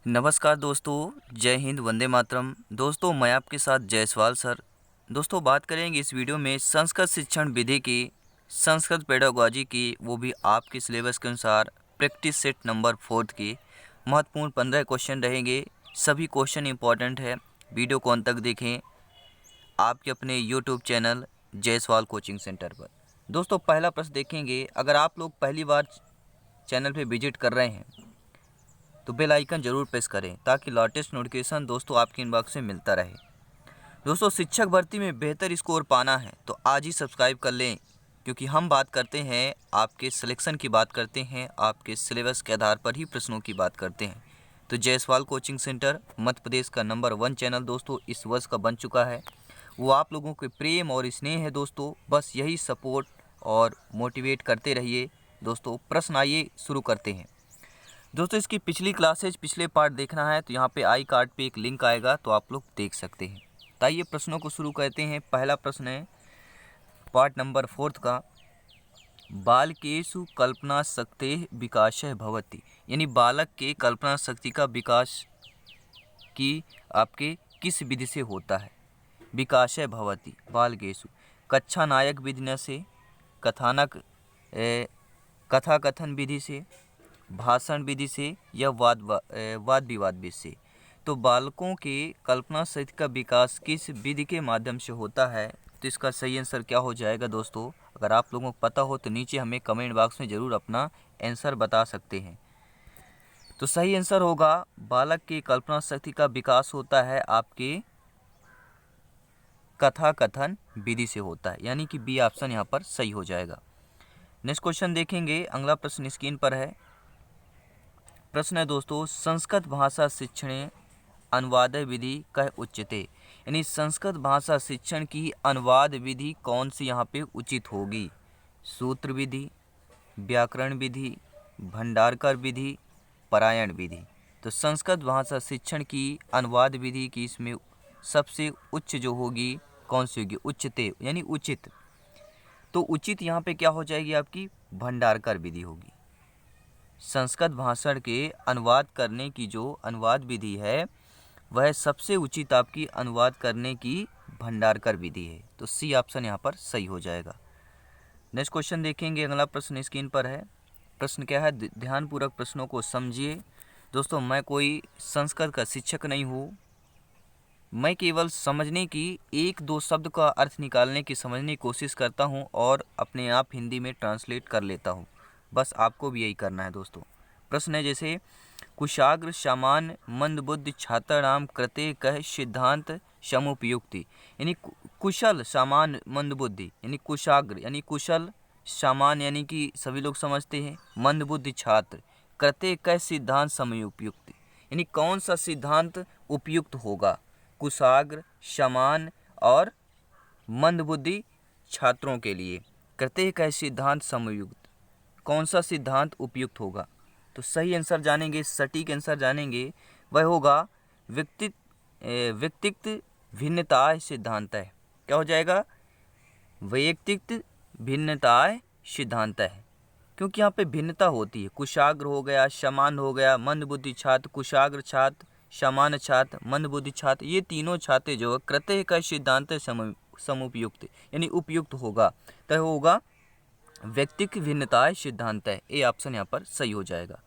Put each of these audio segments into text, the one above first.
नमस्कार दोस्तों, जय हिंद, वंदे मातरम। दोस्तों मैं आपके साथ जायसवाल सर। दोस्तों बात करेंगे इस वीडियो में संस्कृत शिक्षण विधि की, संस्कृत पेडागोजी की, वो भी आपके सिलेबस के अनुसार प्रैक्टिस सेट नंबर 4 की। महत्वपूर्ण 15 क्वेश्चन रहेंगे, सभी क्वेश्चन इंपॉर्टेंट है। वीडियो को अंत तक देखें आपके अपने YouTube channel Jaiswal coaching centre पर। दोस्तों पहला प्रश्न देखेंगे, अगर आप लोग पहली बार चैनल पर विजिट कर रहे हैं तो बेल आइकन जरूर प्रेस करें ताकि लेटेस्ट नोटिफिकेशन दोस्तों आपके इनबॉक्स में मिलता रहे। दोस्तों शिक्षक भर्ती में बेहतर स्कोर पाना है तो आज ही सब्सक्राइब कर लें, क्योंकि हम बात करते हैं आपके सिलेक्शन की, बात करते हैं आपके सिलेबस के आधार पर ही प्रश्नों की बात करते हैं। तो जायसवाल कोचिंग सेंटर मध्य प्रदेश का नंबर 1 चैनल दोस्तों इस वर्ष का बन चुका है। वो आप लोगों के प्रेम और स्नेह है दोस्तों, बस यही सपोर्ट और मोटिवेट करते रहिए। दोस्तों प्रश्न आइए शुरू करते हैं। दोस्तों इसकी पिछली क्लासेज, पिछले पार्ट देखना है तो यहाँ पे आई कार्ड पे एक लिंक आएगा, तो आप लोग देख सकते हैं। तो आइए प्रश्नों को शुरू करते हैं। पहला प्रश्न है पार्ट नंबर 4 का, बालकेषु कल्पना शक्तेः विकासः भवति, यानी बालक के कल्पना शक्ति का विकास की आपके किस विधि से होता है। विकासः भवति बालकेषु, कक्षा नायक विधि से, कथानक कथा कथन विधि से, भाषण विधि से, या वाद विवाद विधि से। तो बालकों के कल्पना शक्ति का विकास किस विधि के माध्यम से होता है, तो इसका सही आंसर क्या हो जाएगा दोस्तों। अगर आप लोगों को पता हो तो नीचे हमें कमेंट बॉक्स में ज़रूर अपना आंसर बता सकते हैं। तो सही आंसर होगा, बालक की कल्पना शक्ति का विकास होता है आपके कथा कथन विधि से होता है, यानी कि बी ऑप्शन यहाँ पर सही हो जाएगा। नेक्स्ट क्वेश्चन देखेंगे, अगला प्रश्न स्क्रीन पर है। प्रश्न है दोस्तों, संस्कृत भाषा शिक्षणे अनुवाद विधि कह उच्यते, यानी संस्कृत भाषा शिक्षण की अनुवाद विधि कौन सी यहाँ पे उचित होगी। सूत्र विधि, व्याकरण विधि, भंडारकर विधि, परायण विधि। तो संस्कृत भाषा शिक्षण की अनुवाद विधि की इसमें सबसे उच्च जो होगी कौन सी होगी, उच्चते यानी उचित। तो उचित यहाँ पे क्या हो जाएगी आपकी, भंडारकर विधि होगी। संस्कृत भाषण के अनुवाद करने की जो अनुवाद विधि है वह सबसे उचित आपकी अनुवाद करने की भंडारकर विधि है। तो सी ऑप्शन यहाँ पर सही हो जाएगा। नेक्स्ट क्वेश्चन देखेंगे, अगला प्रश्न स्क्रीन पर है। प्रश्न क्या है, ध्यानपूर्वक प्रश्नों को समझिए। दोस्तों मैं कोई संस्कृत का शिक्षक नहीं हूँ, मैं केवल समझने की एक दो शब्द का अर्थ निकालने की, समझने की कोशिश करता हूँ और अपने आप हिंदी में ट्रांसलेट कर लेता हूँ। बस आपको भी यही करना है दोस्तों। प्रश्न है जैसे, कुशाग्र सामान्य मंदबुद्धि छात्राणाम कृते कह सिद्धांत समुपयुक्ति, यानी कुशल सामान्य मंदबुद्धि, यानी कुशाग्र यानी कुशल, सामान्य यानी कि सभी लोग समझते हैं, मंदबुद्धि छात्र, कृते कह सिद्धांत समुपयुक्ति, यानी कौन सा सिद्धांत उपयुक्त होगा कुशाग्र, समान और मंदबुद्धि छात्रों के लिए। कृते कह सिद्धांत समयुक्त, कौन सा सिद्धांत उपयुक्त होगा। तो सही आंसर जानेंगे, सटीक आंसर जानेंगे, वह होगा व्यक्तिगत भिन्नताएं सिद्धांत है। क्या हो जाएगा, वैयक्तिक भिन्नताएं सिद्धांत है, क्योंकि यहाँ पे भिन्नता होती है। कुशाग्र हो गया, समान हो गया, मंदबुद्धि छात्र, कुशाग्र छात्र, समान छात्र, मंदबुद्धि छात्र, ये तीनों छात्र जो है कृत्य का सिद्धांत समुपयुक्त यानी उपयुक्त होगा, तो होगा व्यक्तिक भिन्नताएं सिद्धांत है। ए ऑप्शन यहाँ पर सही हो जाएगा।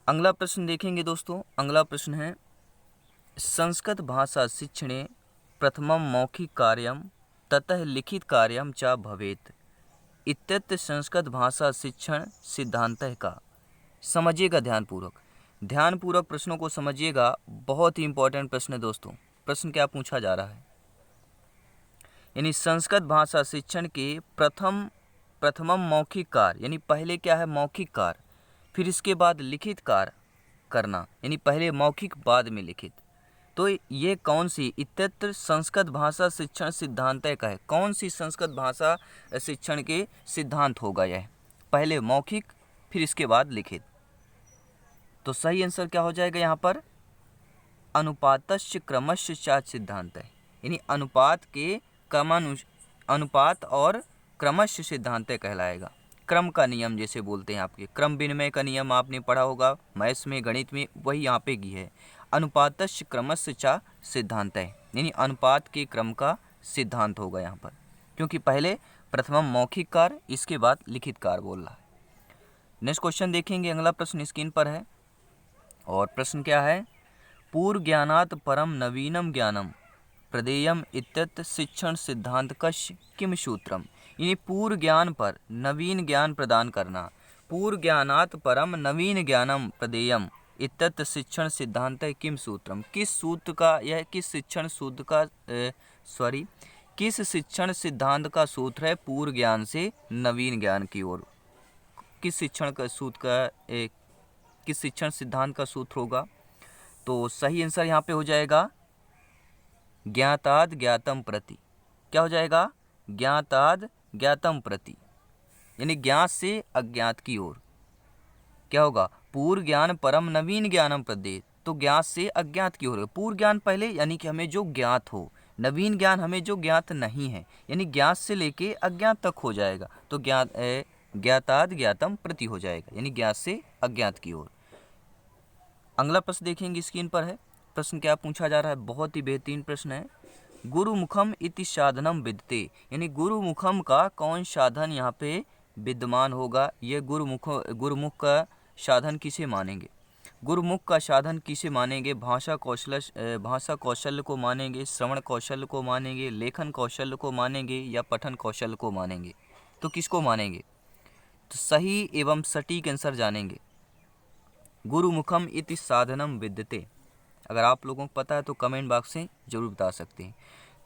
अगला प्रश्न देखेंगे दोस्तों, अगला प्रश्न है, संस्कृत भाषा शिक्षणे प्रथमम मौखिक कार्यम ततः लिखित कार्यम च भवेत् इत्यत्र संस्कृत भाषा शिक्षण सिद्धांत का। समझिएगा ध्यानपूर्वक, ध्यानपूर्वक प्रश्नों को समझिएगा, बहुत ही इंपॉर्टेंट प्रश्न है दोस्तों। प्रश्न क्या पूछा जा रहा है, यानी संस्कृत भाषा शिक्षण के प्रथमम मौखिक कार्य, यानी पहले क्या है मौखिक कार्य, फिर इसके बाद लिखित कार्य करना, यानी पहले मौखिक बाद में लिखित। तो ये कौन सी, इत्यत्र संस्कृत भाषा शिक्षण सिद्धांत का है, कौन सी संस्कृत भाषा शिक्षण के सिद्धांत होगा यह, पहले मौखिक फिर इसके बाद लिखित। तो सही आंसर क्या हो जाएगा यहाँ पर, अनुपातस्य क्रमस्य च सिद्धांत है, यानी अनुपात के अनुपात और क्रमस्य सिद्धांत कहलाएगा। क्रम का नियम जैसे बोलते हैं, आपके क्रम विनिमय का नियम आपने पढ़ा होगा मैथ्स में, गणित में, वही यहाँ पे की है। अनुपातस्य क्रमस्य च सिद्धांत है, यानी अनुपात के क्रम का सिद्धांत होगा यहाँ पर, क्योंकि पहले प्रथम मौखिक कार्य, इसके बाद लिखित कार्य बोल रहा है। नेक्स्ट क्वेश्चन देखेंगे, अगला प्रश्न स्क्रीन पर है, और प्रश्न क्या है, पूर्व ज्ञानात् परम नवीनम ज्ञानम प्रदेयम इत्यत्र शिक्षण सिद्धांत कस्य किम सूत्रम, यानी पूर्व ज्ञान पर नवीन ज्ञान प्रदान करना, पूर्व ज्ञानात् परम नवीन ज्ञानम प्रदेयम इत्यत्र शिक्षण सिद्धांत किम सूत्रम, किस सूत्र का, यह किस शिक्षण सूत्र का किस शिक्षण सिद्धांत का सूत्र है पूर्व ज्ञान से नवीन ज्ञान की ओर, किस शिक्षण का सूत्र का किस शिक्षण सिद्धांत का सूत्र होगा। तो सही आंसर यहाँ पे हो जाएगा ज्ञाताद ज्ञातम प्रति, क्या हो जाएगा, ज्ञाताद ज्ञातम प्रति, यानी ज्ञात से अज्ञात की ओर। क्या होगा, पूर्व ज्ञान परम नवीन ज्ञानम प्रदेय, तो ज्ञात से अज्ञात की ओर। पूर्व ज्ञान पहले यानी कि हमें जो ज्ञात हो, नवीन ज्ञान हमें जो ज्ञात नहीं है, यानी ज्ञात से लेके अज्ञात तक हो जाएगा, तो ज्ञाताद ज्ञातम प्रति हो जाएगा, यानी ज्ञात से अज्ञात की ओर। अगला प्रश्न देखेंगे स्क्रीन पर है, प्रश्न क्या पूछा जा रहा है, बहुत ही बेहतरीन प्रश्न है। गुरुमुखम इति साधनम विद्यते, यानी गुरुमुखम का कौन साधन यहाँ पे विद्यमान होगा, ये गुरुमुख का साधन किसे मानेंगे, गुरुमुख का साधन किसे मानेंगे, भाषा कौशल को मानेंगे, श्रवण कौशल को मानेंगे, लेखन कौशल को मानेंगे, या पठन कौशल को मानेंगे, तो किसको मानेंगे। तो सही एवं सटीक आंसर जानेंगे, गुरुमुखम इति साधनम विद्यते। अगर आप लोगों को पता है तो कमेंट बॉक्स से जरूर बता सकते हैं।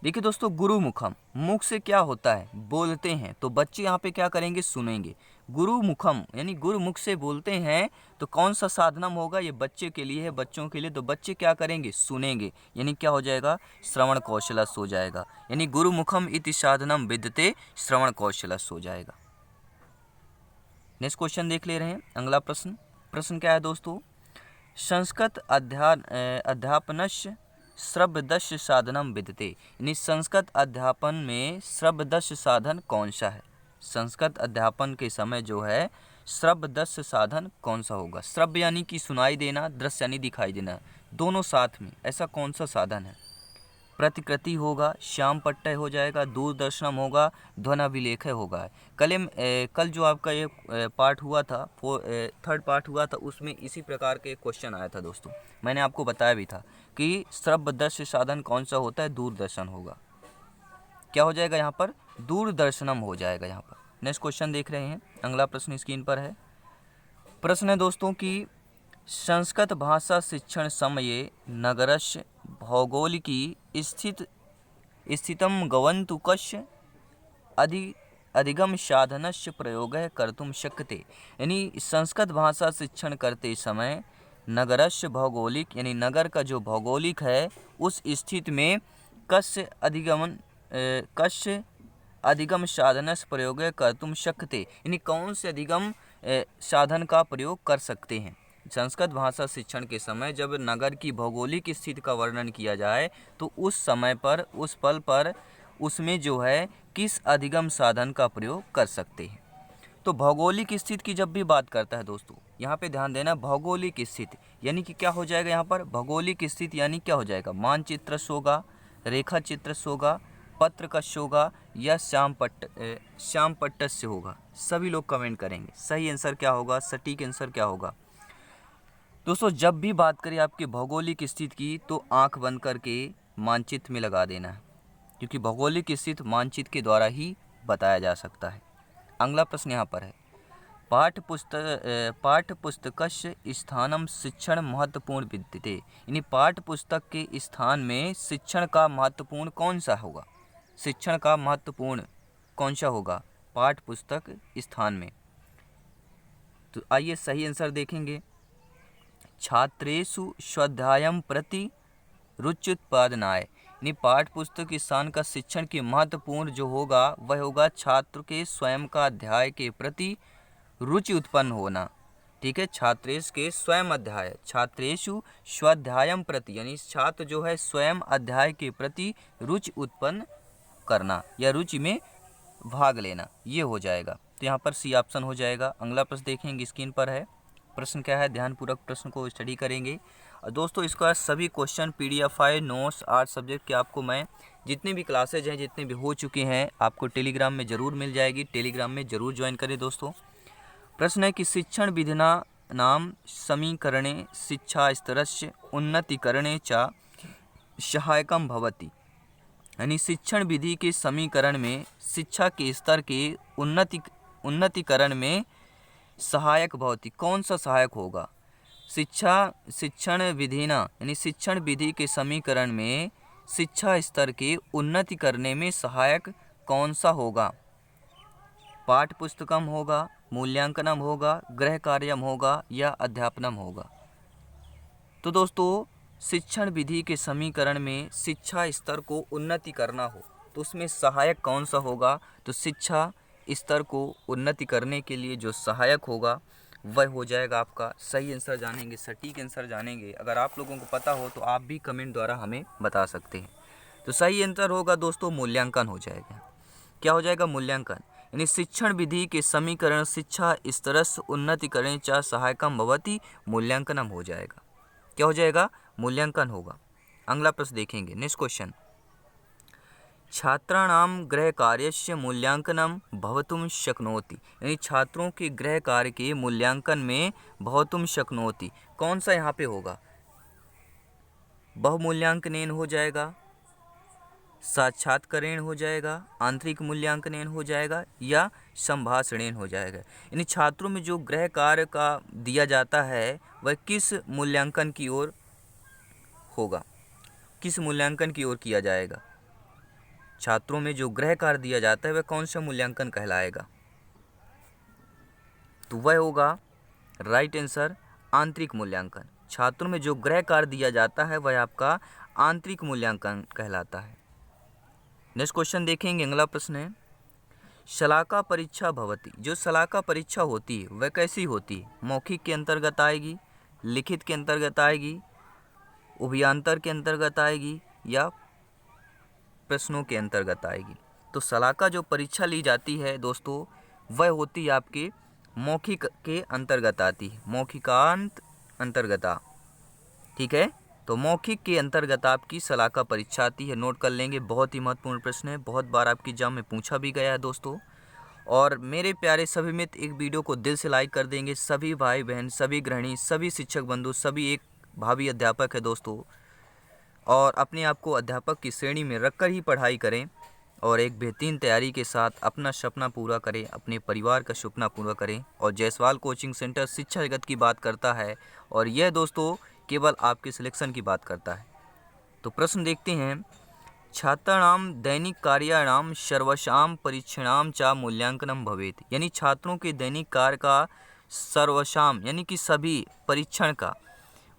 देखिए दोस्तों, गुरुमुखम, मुख से क्या होता है, बोलते हैं, तो बच्चे यहाँ पे क्या करेंगे, सुनेंगे। गुरुमुखम यानी गुरुमुख से बोलते हैं, तो कौन सा साधनम होगा, ये बच्चे के लिए है, बच्चों के लिए, तो बच्चे क्या करेंगे, सुनेंगे, यानी क्या हो जाएगा, श्रवण कौशलस हो जाएगा, यानी गुरुमुखम इति साधनम विद्यते, श्रवण कौशलस हो जाएगा। नेक्स्ट क्वेश्चन देख ले रहे हैं, अगला प्रश्न। प्रश्न क्या है दोस्तों, संस्कृत अध्यापनस्य श्रब्दस्य साधनम विद्यते, यानी संस्कृत अध्यापन में श्रब्दस्य साधन कौन सा है, संस्कृत अध्यापन के समय जो है श्रब्दस्य साधन कौन सा होगा। श्रव्य यानी कि सुनाई देना, दृश्य यानी दिखाई देना, दोनों साथ में, ऐसा कौन सा साधन है। प्रतिकृति होगा, श्याम पट्टय हो जाएगा, दूरदर्शनम होगा, ध्वनाभिलेख होगा। कल जो आपका ये पार्ट हुआ था, थर्ड पार्ट हुआ था, उसमें इसी प्रकार के क्वेश्चन आया था दोस्तों, मैंने आपको बताया भी था कि श्रव्य साधन कौन सा होता है, दूरदर्शन होगा। क्या हो जाएगा यहाँ पर, दूरदर्शनम हो जाएगा यहाँ पर। नेक्स्ट क्वेश्चन देख रहे हैं, अगला प्रश्न स्क्रीन पर है। प्रश्न है दोस्तों कि संस्कृत भाषा शिक्षण समये नगरस्य भौगोलिकी स्थितम गवन्तु कस्य अधिगम साधनस्य प्रयोगः कर्तुम शक्यते, यानी संस्कृत भाषा शिक्षण करते समय नगरस्य भौगोलिक, यानी नगर का जो भौगोलिक है उस स्थिति में कस्य अधिगम साधनस्य प्रयोगः कर्तुम शक्यते, यानी कौन से अधिगम साधन का प्रयोग कर सकते हैं। संस्कृत भाषा शिक्षण के समय जब नगर की भौगोलिक स्थिति का वर्णन किया जाए, तो उस समय पर, उस पल पर उसमें जो है किस अधिगम साधन का प्रयोग कर सकते हैं। तो भौगोलिक स्थिति की जब भी बात करता है दोस्तों, यहाँ पे ध्यान देना, भौगोलिक स्थिति यानी कि क्या हो जाएगा यहाँ पर, भौगोलिक स्थिति यानी क्या हो जाएगा, मानचित्र होगा, रेखा चित्र होगा, पत्र कश होगा, या श्याम पट्टस्य होगा। सभी लोग कमेंट करेंगे सही आंसर क्या होगा, सटीक आंसर क्या होगा। दोस्तों जब भी बात करें आपके भौगोलिक स्थिति की, तो आंख बंद करके मानचित्र में लगा देना है, क्योंकि भौगोलिक स्थिति मानचित्र के द्वारा ही बताया जा सकता है। अगला प्रश्न यहाँ पर है, पाठ्य पुस्तकस्य स्थानम शिक्षण महत्वपूर्ण विद्यते, यानी पाठ्य पुस्तक के स्थान में शिक्षण का महत्वपूर्ण कौन सा होगा, शिक्षण का महत्वपूर्ण कौन सा होगा पाठ्य पुस्तक स्थान में। तो आइए सही आंसर देखेंगे, छात्रेषु स्वाध्यायम प्रति रुच्युत्पादनाय, यानी पाठ्य पुस्तक के स्थान का शिक्षण की महत्वपूर्ण जो होगा वह होगा छात्र के स्वयं का अध्याय के प्रति रुचि उत्पन्न होना। ठीक है, छात्रेश के स्वयं अध्याय, छात्रेषु स्वाध्यायम प्रति, यानी छात्र जो है स्वयं अध्याय के प्रति रुचि उत्पन्न करना या रुचि में भाग लेना, ये हो जाएगा। तो यहाँ पर सी ऑप्शन हो जाएगा। अगला प्रश्न देखेंगे, स्क्रीन पर है। प्रश्न क्या है, ध्यानपूर्वक प्रश्न को स्टडी करेंगे। और दोस्तों इसका सभी question PDF file notes 8 subject के आपको मैं जितनी भी क्लासेज हैं, जितने भी हो चुके हैं, आपको टेलीग्राम में ज़रूर मिल जाएगी। टेलीग्राम में ज़रूर ज्वाइन करें दोस्तों। प्रश्न है कि शिक्षण विधिना नाम समीकरणे शिक्षा स्तरस्य उन्नतीकरणे च सहायकम भवति। यानी शिक्षण विधि के समीकरण में शिक्षा के स्तर के उन्नतीकरण में सहायक भवति, कौन सा सहायक होगा? शिक्षण विधिना यानी शिक्षण विधि के समीकरण में शिक्षा स्तर के उन्नति करने में सहायक कौन सा होगा? पाठ्य पुस्तकम होगा, मूल्यांकनम होगा, गृह कार्यम होगा या अध्यापनम होगा? तो दोस्तों शिक्षण विधि के समीकरण में शिक्षा स्तर को उन्नति करना हो तो उसमें सहायक कौन सा होगा? तो शिक्षा स्तर को उन्नति करने के लिए जो सहायक होगा वह हो जाएगा आपका, सही आंसर जानेंगे, सटीक आंसर जानेंगे। अगर आप लोगों को पता हो तो आप भी कमेंट द्वारा हमें बता सकते हैं। तो सही आंसर होगा दोस्तों मूल्यांकन हो जाएगा। क्या हो जाएगा? मूल्यांकन। यानी शिक्षण विधि के समीकरण शिक्षा स्तरस्य उन्नतीकरण च सहायकम भवति, मूल्यांकनम हो जाएगा। क्या हो जाएगा? मूल्यांकन होगा। अगला प्रश्न देखेंगे, नेक्स्ट क्वेश्चन। छात्राणाम गृह कार्यस्य मूल्यांकनम भवितुम शक्नोति। यानी छात्रों के गृह कार्य के मूल्यांकन में भवितुम शक्नोति, कौन सा यहाँ पे होगा? बहुमूल्यांकनेन हो जाएगा, साक्षात्कारेण हो जाएगा, आंतरिक मूल्यांकनेन हो जाएगा या संभाषणेन हो जाएगा। यानी छात्रों में जो गृह कार्य का दिया जाता है वह किस मूल्यांकन की ओर होगा, किस मूल्यांकन की ओर किया जाएगा? छात्रों में जो गृह कार्य दिया जाता है वह कौन सा मूल्यांकन कहलाएगा? तो वह होगा राइट आंसर आंतरिक मूल्यांकन। छात्रों में जो गृह कार्य दिया जाता है वह आपका आंतरिक मूल्यांकन कहलाता है। नेक्स्ट क्वेश्चन देखेंगे, अगला प्रश्न है शलाका परीक्षा भवति। जो शलाका परीक्षा होती है वह कैसी होती है? मौखिक के अंतर्गत आएगी, लिखित के अंतर्गत आएगी, उभयांतर के अंतर्गत आएगी या प्रश्नों के अंतर्गत आएगी? तो शलाका जो परीक्षा ली जाती है दोस्तों वह होती है आपके मौखिक के अंतर्गत आती है, मौखिकांत अंतर्गता। ठीक है, तो मौखिक के अंतर्गत आपकी शलाका परीक्षा आती है। नोट कर लेंगे, बहुत ही महत्वपूर्ण प्रश्न है, बहुत बार आपकी एग्जाम में पूछा भी गया है दोस्तों। और मेरे प्यारे सभी मित्र एक वीडियो को दिल से लाइक कर देंगे। सभी भाई बहन, सभी गृहिणी, सभी शिक्षक बंधु, सभी एक भावी अध्यापक है दोस्तों, और अपने आप को अध्यापक की श्रेणी में रखकर ही पढ़ाई करें और एक बेहतरीन तैयारी के साथ अपना सपना पूरा करें, अपने परिवार का सपना पूरा करें। और जायसवाल कोचिंग सेंटर शिक्षा जगत की बात करता है और यह दोस्तों केवल आपके सिलेक्शन की बात करता है। तो प्रश्न देखते हैं, छात्राणाम दैनिक कार्याणाम सर्वशाम परीक्षणाम चा मूल्यांकनम भवेत। यानी छात्रों के दैनिक कार्य का सर्वशाम यानी कि सभी परीक्षण का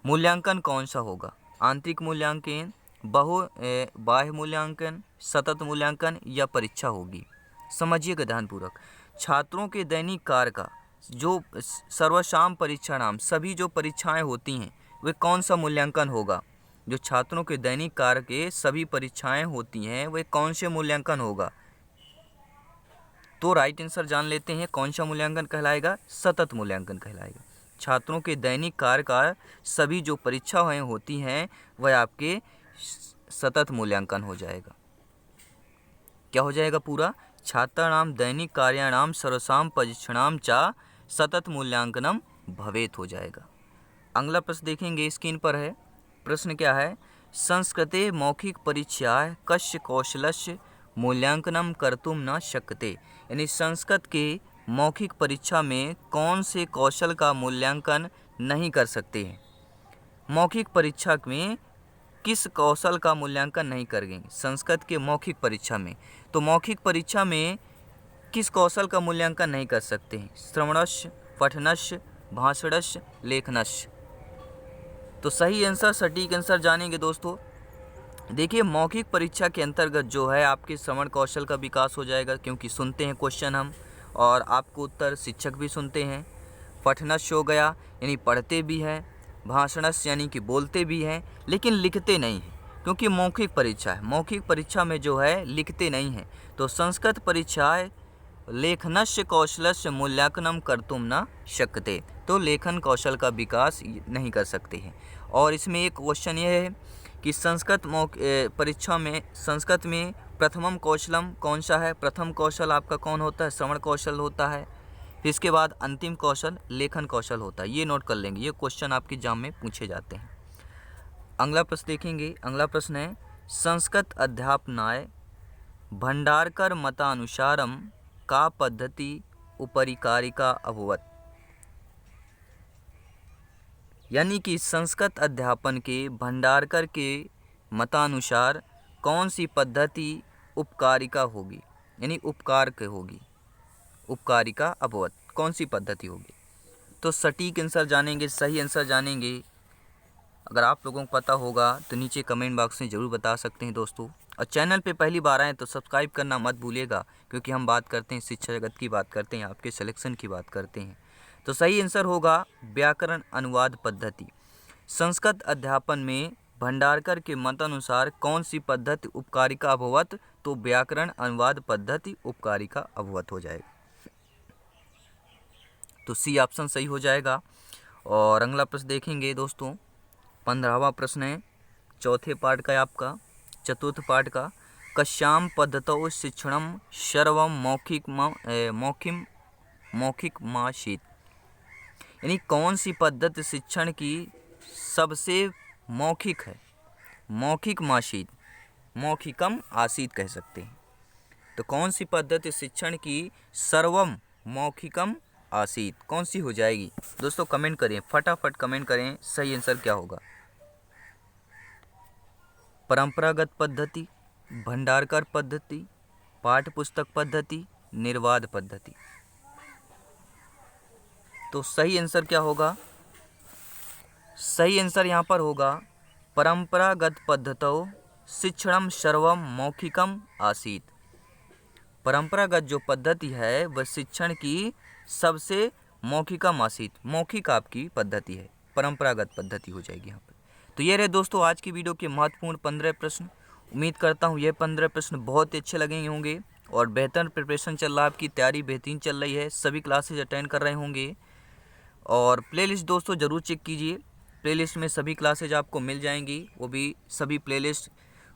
मूल्यांकन कौन सा होगा? आंतरिक मूल्यांकन, बाह्य मूल्यांकन, सतत मूल्यांकन या परीक्षा होगी? समझिएगा ध्यानपूर्वक। छात्रों के दैनिक कार्य का जो सर्वशाम परीक्षाणाम सभी जो परीक्षाएं होती हैं वे कौन सा मूल्यांकन होगा? जो छात्रों के दैनिक कार्य के सभी परीक्षाएं होती हैं वे कौन से मूल्यांकन होगा? तो राइट आंसर जान लेते हैं, कौन सा मूल्यांकन कहलाएगा? सतत मूल्यांकन कहलाएगा। छात्रों के दैनिक कार्य का सभी जो परीक्षाएं होती हैं वह आपके सतत मूल्यांकन हो जाएगा। क्या हो जाएगा पूरा? छात्राणाम दैनिक कार्याणाम सर्वशाम परीक्षणाम चा सतत मूल्यांकनम भवेत हो जाएगा। अगला प्रश्न देखेंगे, स्क्रीन पर है। प्रश्न क्या है? संस्कृते मौखिक परीक्षाएं कस्य कौशलस्य मूल्यांकनम कर्तुम न शक्यते। यानी संस्कृत के मौखिक परीक्षा में कौन से कौशल का मूल्यांकन नहीं कर सकते हैं? मौखिक परीक्षा में किस कौशल का मूल्यांकन नहीं करेंगे संस्कृत के मौखिक परीक्षा में? तो मौखिक परीक्षा में किस कौशल का मूल्यांकन नहीं कर सकते हैं? श्रवणस्य, पठनस्य, भाषणस्य, लेखनस्य। तो सही आंसर, सटीक आंसर जानेंगे दोस्तों। देखिए मौखिक परीक्षा के अंतर्गत जो है आपके श्रवण कौशल का विकास हो जाएगा, क्योंकि सुनते हैं क्वेश्चन हम और आपको उत्तर शिक्षक भी सुनते हैं। पठनस्य हो गया यानी पढ़ते भी हैं, भाषणस्य यानी कि बोलते भी हैं लेकिन लिखते नहीं हैं, क्योंकि मौखिक परीक्षा है। मौखिक परीक्षा में जो है लिखते नहीं हैं। तो संस्कृत परीक्षाएं लेखनस्य कौशलस्य मूल्यांकनम कर्तुम न शक्यते, तो लेखन कौशल का विकास नहीं कर सकते हैं। और इसमें एक क्वेश्चन ये है कि संस्कृत परीक्षा में संस्कृत में प्रथमम कौशलम कौन सा है। प्रथम कौशल आपका कौन होता है, श्रवण कौशल होता है। फिर इसके बाद अंतिम कौशल लेखन कौशल होता है। ये नोट कर लेंगे, ये क्वेश्चन आपके एग्जाम में पूछे जाते हैं। अगला प्रश्न देखेंगे। अगला प्रश्न है संस्कृत अध्यापनाय भंडारकर मतानुसारम का पद्धति उपरिकारिका अभवत, यानी कि संस्कृत अध्यापन के भंडारकर के मतानुसार कौन सी पद्धति उपकारिका होगी, यानी उपकार के होगी, उपकारिका अभवत कौन सी पद्धति होगी। तो सटीक आंसर जानेंगे, सही आंसर जानेंगे, अगर आप लोगों को पता होगा तो नीचे कमेंट बॉक्स में ज़रूर बता सकते हैं दोस्तों। और चैनल पे पहली बार आएँ तो सब्सक्राइब करना मत भूलिएगा, क्योंकि हम बात करते हैं शिक्षा जगत की, बात करते हैं आपके सिलेक्शन की बात करते हैं। तो सही आंसर होगा व्याकरण अनुवाद पद्धति। संस्कृत अध्यापन में भंडारकर के मत अनुसार कौन सी पद्धति उपकारिका अभवत, तो व्याकरण अनुवाद पद्धति उपकारिका अभवत हो जाएगा। तो सी ऑप्शन सही हो जाएगा। और अगला प्रश्न देखेंगे दोस्तों, 15वां प्रश्न है, चौथे पार्ट का है आपका, चतुर्थ पार्ट का। कस्याम पद्धतौ शिक्षणम सर्वम मौखिकमासीत्, यानी कौन सी पद्धति शिक्षण की सबसे मौखिक है। मौखिकमासीत्, मौखिकम आसीत् कह सकते हैं। तो कौन सी पद्धति शिक्षण की सर्वम मौखिकम आसीत्, कौन सी हो जाएगी दोस्तों? कमेंट करें, फटाफट कमेंट करें, सही आंसर क्या होगा। परंपरागत पद्धति, भंडारकर पद्धति, पाठ्य पुस्तक पद्धति, निर्वाध पद्धति। तो सही आंसर क्या होगा? सही आंसर यहाँ पर होगा परंपरागत पद्धतौ शिक्षणम सर्वम मौखिकम आसीत्। परंपरागत जो पद्धति है वह शिक्षण की सबसे मौखिकम आसीत्, मौखिक आपकी पद्धति है, परंपरागत पद्धति हो जाएगी यहाँ पर। तो ये रहे दोस्तों आज की वीडियो के महत्वपूर्ण 15 प्रश्न। उम्मीद करता हूँ ये 15 प्रश्न बहुत ही अच्छे लगे होंगे और बेहतर प्रिपरेशन चल रहा है, आपकी तैयारी बेहतरीन चल रही है, सभी क्लासेज अटेंड कर रहे होंगे। और प्लेलिस्ट दोस्तों ज़रूर चेक कीजिए, प्लेलिस्ट में सभी क्लासेज आपको मिल जाएंगी, वो भी सभी प्लेलिस्ट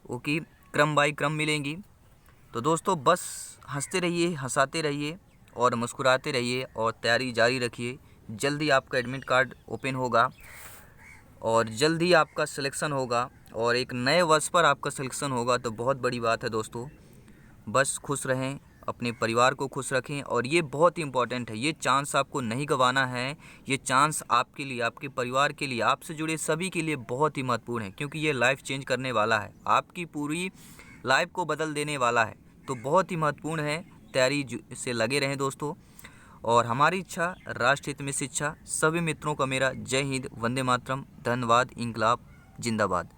वो की क्रम बाई क्रम मिलेंगी। तो दोस्तों बस हंसते रहिए, हंसाते रहिए और मुस्कुराते रहिए और तैयारी जारी रखिए। जल्दी आपका एडमिट कार्ड ओपन होगा और जल्दी आपका सिलेक्शन होगा और एक नए वर्ष पर आपका सिलेक्शन होगा, तो बहुत बड़ी बात है दोस्तों। बस खुश रहें, अपने परिवार को खुश रखें और ये बहुत ही इम्पॉर्टेंट है, ये चांस आपको नहीं गंवाना है। ये चांस आपके लिए, आपके परिवार के लिए, आपसे जुड़े सभी के लिए बहुत ही महत्वपूर्ण है, क्योंकि ये लाइफ चेंज करने वाला है, आपकी पूरी लाइफ को बदल देने वाला है। तो बहुत ही महत्वपूर्ण है, तैयारी से लगे रहें दोस्तों। और हमारी इच्छा राष्ट्र हित में शिक्षा। सभी मित्रों का मेरा जय हिंद, वंदे मातरम, धन्यवाद, इंकलाब जिंदाबाद।